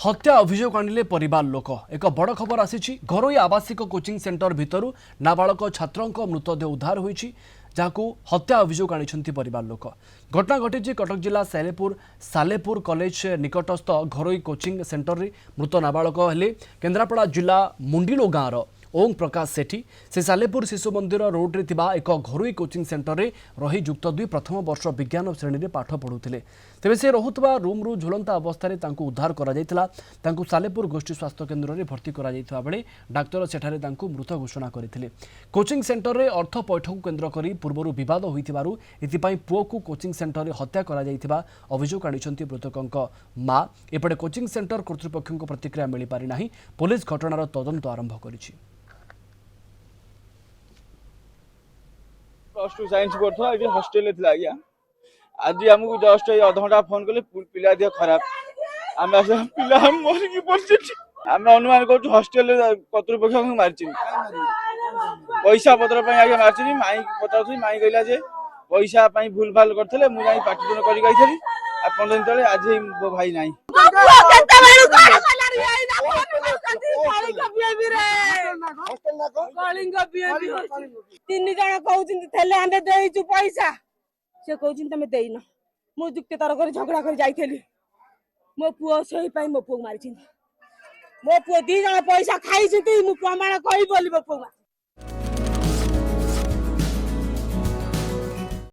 हत्या अभियोग आनिले परिवार लोक एक बड़ खबर आसी घरोई आवासिक कोचिंग सेंटर भितर नाबालक छात्रों मृतदेह उद्धार होईछि जहां हत्या अभियोग आनी परिवार लोक। घटना घटी कटक जिला सालेपुर कॉलेज निकटस्थ घरोई कोचिंग सेंटर रे मृत नाबालक हेले केन्द्रापड़ा जिला मुंडिलो गाँव ओम प्रकाश सेठी से सालेपुर शिशु मंदिर रोड रे थिबा एक घरोई कोचिंग सेंटर रे रही युक्त 2 प्रथम वर्ष विज्ञान श्रेणी रे पाठ पढ़ुथिले। तेबे से रहुतबा रूम रु झुलंता अवस्था रे तांकु उद्धार करा जायतिला। तांकु सालेपुर गोष्ठी स्वास्थ्य केन्द्र रे भर्ती करा जायथिबा बेले डाक्टर सेठारे तांकु मृत घोषणा करथिले। कोचिंग सेंटर रे अर्थ पैठ को केन्द्र करी पूर्वरु विवाद होइथिबारु इतिपाई पुओ को कोचिंग सेंटर रे हत्या करा जायथिबा अभियोग आनिछंती मृतकंक मां। एपटे कोचिंग सेंटर कर्तृपक्षक प्रतिक्रिया मिली पारि नाही। पुलिस घटनार तदंत आरंभ करिछि। प्लस टू साइंस पढ़ा ये हस्टेल थी आज्ञा आज आमको जस्ट अध घंटा फोन कले पिला देह खराब आम पिला मरिकी पड़े आम अनुमान कर हस्टेल कर्तृपक्ष मारी पैसा पत्र आगे मारी माई पचार माई कहला जे पैसा भूल भाल करते मुझे पाटितुन कर 15 दिन तले आज मो भाई ना तीन जन कहते पैसा से कहते तुम देन मुझे जुक्ति तर्क झगड़ा कर जाइली मो पुओ से मो पुओ मारी मो पुओ 2 जन पैसा खाई मु प्रमाण कही बोली मो पुओ